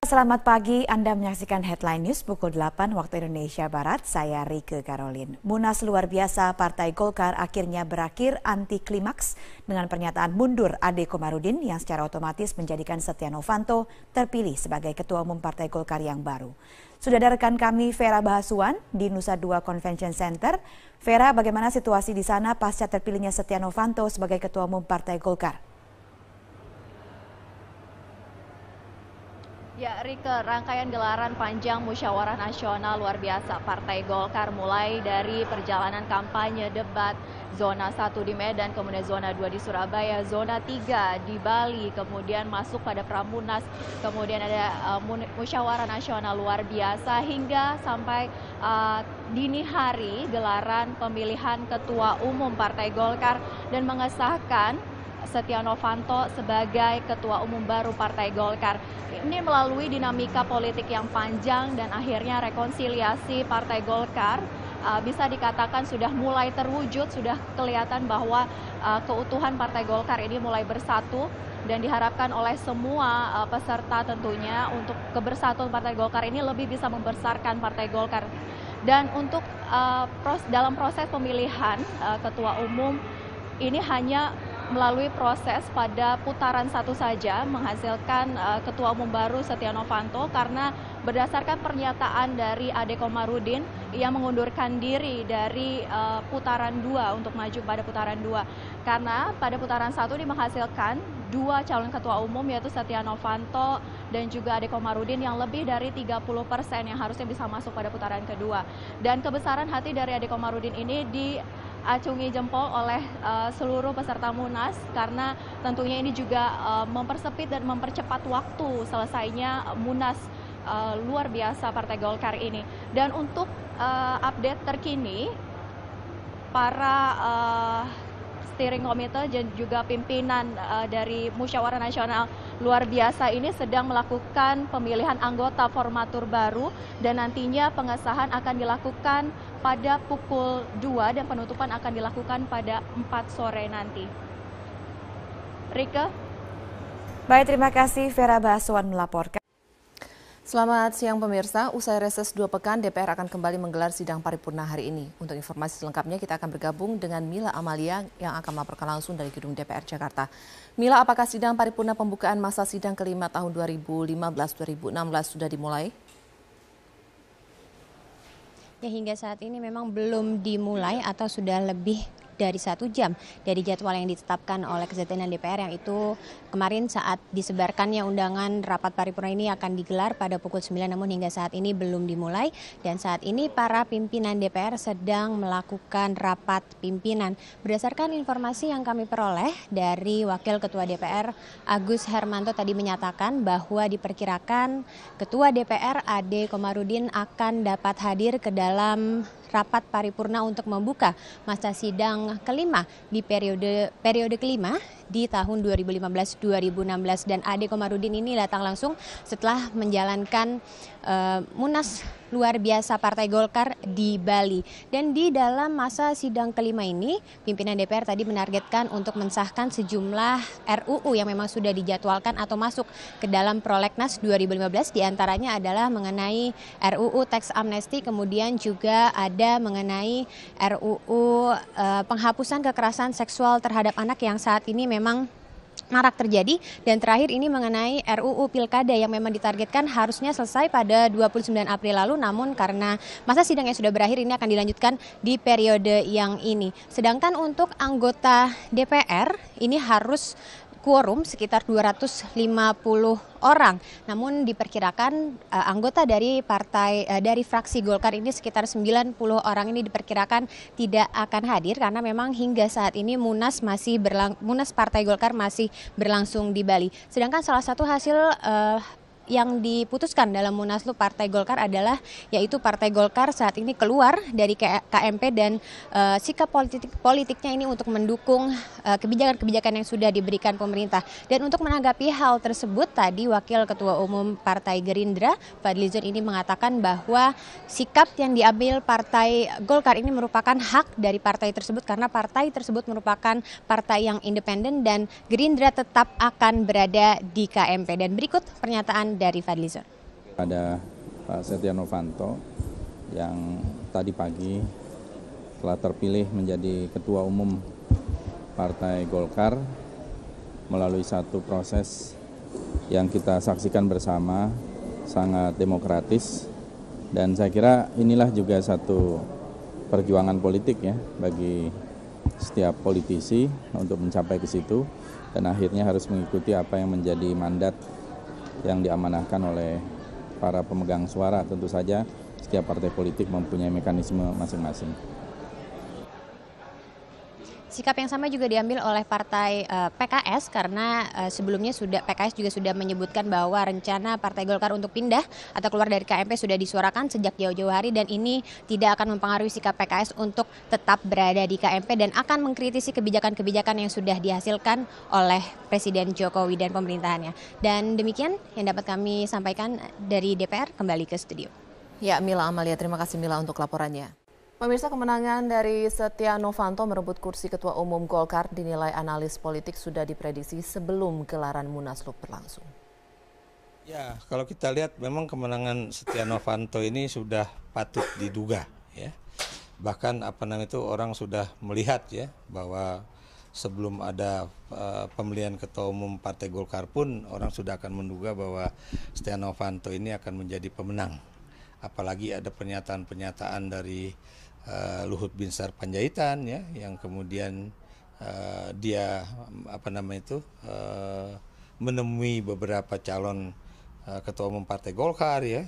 Selamat pagi, Anda menyaksikan Headline News pukul 8 waktu Indonesia Barat. Saya Rike Karolin. Munas luar biasa Partai Golkar akhirnya berakhir anti klimaks dengan pernyataan mundur Ade Komarudin yang secara otomatis menjadikan Setia Novanto terpilih sebagai Ketua Umum Partai Golkar yang baru. Sudah ada rekan kami Vera Bahasuan di Nusa Dua Convention Center. Vera, bagaimana situasi di sana pasca terpilihnya Setia Novanto sebagai Ketua Umum Partai Golkar? Ya, Rike, rangkaian gelaran panjang musyawarah nasional luar biasa Partai Golkar mulai dari perjalanan kampanye debat zona 1 di Medan, kemudian zona 2 di Surabaya, zona 3 di Bali, kemudian masuk pada Pramunas, kemudian ada musyawarah nasional luar biasa hingga sampai dini hari gelaran pemilihan Ketua Umum Partai Golkar dan mengesahkan Setia Novanto sebagai Ketua Umum baru Partai Golkar. Ini melalui dinamika politik yang panjang dan akhirnya rekonsiliasi Partai Golkar bisa dikatakan sudah mulai terwujud, sudah kelihatan bahwa keutuhan Partai Golkar ini mulai bersatu dan diharapkan oleh semua peserta tentunya untuk kebersatuan Partai Golkar ini lebih bisa membesarkan Partai Golkar. Dan untuk dalam proses pemilihan Ketua Umum ini hanya melalui proses pada putaran satu saja menghasilkan Ketua Umum baru Setia Novanto karena berdasarkan pernyataan dari Ade Komarudin ia mengundurkan diri dari putaran 2 untuk maju pada putaran 2 karena pada putaran 1 ini menghasilkan 2 calon Ketua Umum yaitu Setia Novanto dan juga Ade Komarudin yang lebih dari 30% yang harusnya bisa masuk pada putaran kedua. Dan kebesaran hati dari Ade Komarudin ini diacungi jempol oleh seluruh peserta Munas karena tentunya ini juga mempersempit dan mempercepat waktu selesainya Munas luar biasa Partai Golkar ini. Dan untuk update terkini, para steering committee dan juga pimpinan dari Musyawarah Nasional luar biasa ini sedang melakukan pemilihan anggota formatur baru dan nantinya pengesahan akan dilakukan pada pukul 2 dan penutupan akan dilakukan pada 4 sore nanti. Rike? Baik, terima kasih Vera Bahasuan melaporkan. Selamat siang pemirsa, usai reses 2 pekan DPR akan kembali menggelar sidang paripurna hari ini. Untuk informasi selengkapnya kita akan bergabung dengan Mila Amalia yang akan melaporkan langsung dari gedung DPR Jakarta. Mila, apakah sidang paripurna pembukaan masa sidang kelima tahun 2015-2016 sudah dimulai? Ya, hingga saat ini memang belum dimulai atau sudah lebih dari 1 jam dari jadwal yang ditetapkan oleh Kesekjenan DPR yang itu kemarin saat disebarkannya undangan rapat paripurna ini akan digelar pada pukul 9 namun hingga saat ini belum dimulai dan saat ini para pimpinan DPR sedang melakukan rapat pimpinan. Berdasarkan informasi yang kami peroleh dari Wakil Ketua DPR Agus Hermanto tadi menyatakan bahwa diperkirakan Ketua DPR Ade Komarudin akan dapat hadir ke dalam rapat paripurna untuk membuka masa sidang kelima di periode kelima di tahun 2015-2016 dan Ade Komarudin ini datang langsung setelah menjalankan Munas luar biasa Partai Golkar di Bali. Dan di dalam masa sidang kelima ini, pimpinan DPR tadi menargetkan untuk mensahkan sejumlah RUU yang memang sudah dijadwalkan atau masuk ke dalam Prolegnas 2015. Di antaranya adalah mengenai RUU Teks Amnesti, kemudian juga ada mengenai RUU penghapusan kekerasan seksual terhadap anak yang saat ini memang marak terjadi, dan terakhir ini mengenai RUU Pilkada yang memang ditargetkan harusnya selesai pada 29 April lalu, namun karena masa sidang yang sudah berakhir ini akan dilanjutkan di periode yang ini. Sedangkan untuk anggota DPR ini harus quorum sekitar 250 orang. Namun diperkirakan anggota dari dari fraksi Golkar ini sekitar 90 orang ini diperkirakan tidak akan hadir karena memang hingga saat ini Munas Partai Golkar masih berlangsung di Bali. Sedangkan salah satu hasil yang diputuskan dalam Munaslup Partai Golkar adalah yaitu Partai Golkar saat ini keluar dari KMP dan sikap politiknya ini untuk mendukung kebijakan-kebijakan yang sudah diberikan pemerintah. Dan untuk menanggapi hal tersebut tadi Wakil Ketua Umum Partai Gerindra Fadlizon ini mengatakan bahwa sikap yang diambil Partai Golkar ini merupakan hak dari partai tersebut karena partai tersebut merupakan partai yang independen dan Gerindra tetap akan berada di KMP. Dan berikut pernyataan dari Fadlizon. Ada Pak Setia Novanto yang tadi pagi telah terpilih menjadi Ketua Umum Partai Golkar melalui satu proses yang kita saksikan bersama sangat demokratis, dan saya kira inilah juga satu perjuangan politik ya bagi setiap politisi untuk mencapai ke situ, dan akhirnya harus mengikuti apa yang menjadi mandat yang diamanahkan oleh para pemegang suara. Tentu saja setiap partai politik mempunyai mekanisme masing-masing. Sikap yang sama juga diambil oleh partai PKS karena sebelumnya PKS juga sudah menyebutkan bahwa rencana Partai Golkar untuk pindah atau keluar dari KMP sudah disuarakan sejak jauh-jauh hari, dan ini tidak akan mempengaruhi sikap PKS untuk tetap berada di KMP dan akan mengkritisi kebijakan-kebijakan yang sudah dihasilkan oleh Presiden Jokowi dan pemerintahannya. Dan demikian yang dapat kami sampaikan dari DPR. Kembali ke studio. Ya, Mila Amalia, terima kasih Mila untuk laporannya. Pemirsa, kemenangan dari Setia Novanto merebut kursi Ketua Umum Golkar dinilai analis politik sudah diprediksi sebelum gelaran Munaslup berlangsung. Ya, kalau kita lihat memang kemenangan Setia Novanto ini sudah patut diduga ya. Bahkan orang sudah melihat ya bahwa sebelum ada pemilihan Ketua Umum Partai Golkar pun orang sudah akan menduga bahwa Setia Novanto ini akan menjadi pemenang. Apalagi ada pernyataan-pernyataan dari Luhut Binsar Panjaitan ya, yang kemudian dia menemui beberapa calon Ketua Umum Partai Golkar ya.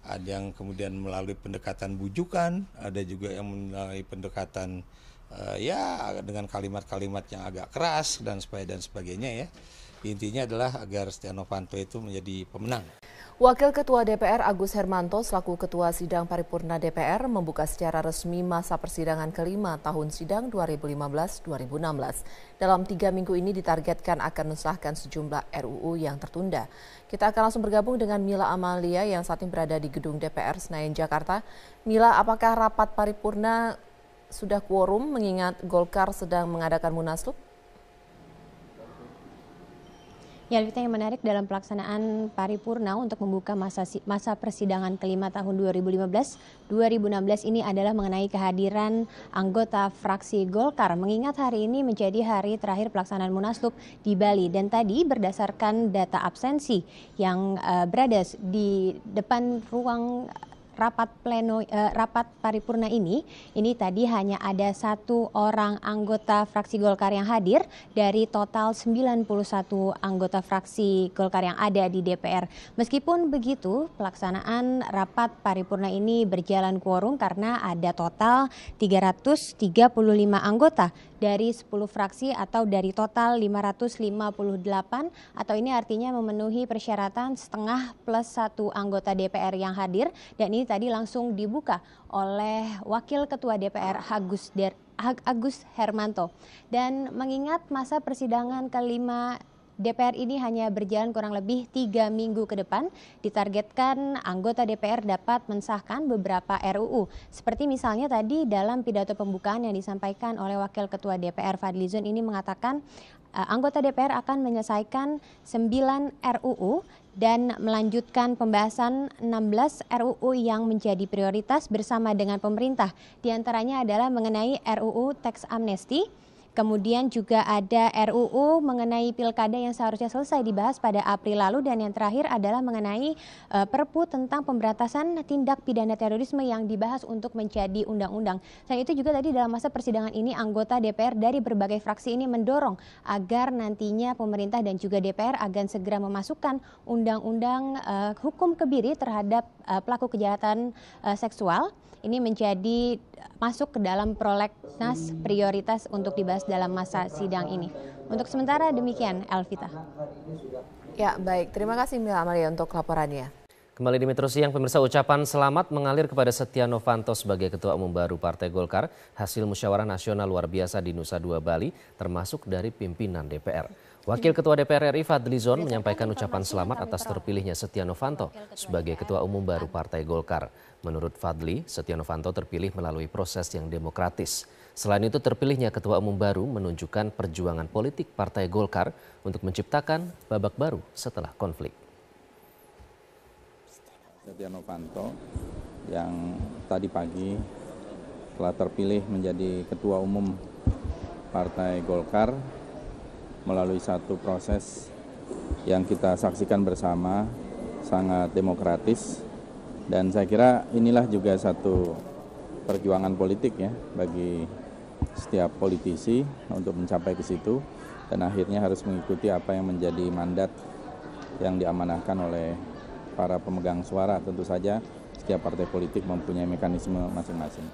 Ada yang kemudian melalui pendekatan bujukan, ada juga yang melalui pendekatan dengan kalimat-kalimat yang agak keras dan sebagainya ya. Intinya adalah agar Setia Novanto itu menjadi pemenang. Wakil Ketua DPR Agus Hermanto selaku Ketua Sidang Paripurna DPR membuka secara resmi masa persidangan kelima tahun sidang 2015-2016. Dalam 3 minggu ini ditargetkan akan mensahkan sejumlah RUU yang tertunda. Kita akan langsung bergabung dengan Mila Amalia yang saat ini berada di gedung DPR Senayan, Jakarta. Mila, apakah rapat paripurna sudah quorum mengingat Golkar sedang mengadakan Munaslup? Ya, Alvita, yang menarik dalam pelaksanaan paripurna untuk membuka masa persidangan kelima tahun 2015-2016 ini adalah mengenai kehadiran anggota fraksi Golkar, mengingat hari ini menjadi hari terakhir pelaksanaan Munaslup di Bali. Dan tadi berdasarkan data absensi yang berada di depan ruang rapat paripurna ini tadi hanya ada 1 orang anggota fraksi Golkar yang hadir dari total 91 anggota fraksi Golkar yang ada di DPR. Meskipun begitu, pelaksanaan rapat paripurna ini berjalan quorum karena ada total 335 anggota dari 10 fraksi atau dari total 558, atau ini artinya memenuhi persyaratan setengah plus 1 anggota DPR yang hadir, dan ini tadi langsung dibuka oleh Wakil Ketua DPR Agus Hermanto. Dan mengingat masa persidangan kelima DPR ini hanya berjalan kurang lebih 3 minggu ke depan, ditargetkan anggota DPR dapat mensahkan beberapa RUU. Seperti misalnya tadi dalam pidato pembukaan yang disampaikan oleh Wakil Ketua DPR Fadlizon ini mengatakan anggota DPR akan menyelesaikan 9 RUU dan melanjutkan pembahasan 16 RUU yang menjadi prioritas bersama dengan pemerintah. Di antaranya adalah mengenai RUU Tax Amnesty. Kemudian juga ada RUU mengenai pilkada yang seharusnya selesai dibahas pada April lalu, dan yang terakhir adalah mengenai Perpu tentang pemberantasan tindak pidana terorisme yang dibahas untuk menjadi undang-undang. Selain itu juga tadi dalam masa persidangan ini anggota DPR dari berbagai fraksi ini mendorong agar nantinya pemerintah dan juga DPR akan segera memasukkan undang-undang hukum kebiri terhadap pelaku kejahatan seksual. Ini menjadi masuk ke dalam prolegnas prioritas untuk dibahas dalam masa sidang ini. Untuk sementara demikian, Elvita. Ya, baik. Terima kasih Mila Amalia untuk laporannya. Kembali di Metro Siang, pemirsa, ucapan selamat mengalir kepada Setia Novanto sebagai Ketua Umum baru Partai Golkar hasil musyawarah nasional luar biasa di Nusa Dua Bali, termasuk dari pimpinan DPR. Wakil Ketua DPR RI Fadlizon menyampaikan ucapan selamat atas terpilihnya Setia Novanto sebagai Ketua Umum baru Partai Golkar. Menurut Fadli, Setia Novanto terpilih melalui proses yang demokratis. Selain itu, terpilihnya Ketua Umum baru menunjukkan perjuangan politik Partai Golkar untuk menciptakan babak baru setelah konflik. Setia Novanto yang tadi pagi telah terpilih menjadi Ketua Umum Partai Golkar melalui satu proses yang kita saksikan bersama sangat demokratis, dan saya kira inilah juga satu perjuangan politik ya bagi setiap politisi untuk mencapai ke situ, dan akhirnya harus mengikuti apa yang menjadi mandat yang diamanahkan oleh para pemegang suara. Tentu saja setiap partai politik mempunyai mekanisme masing-masing.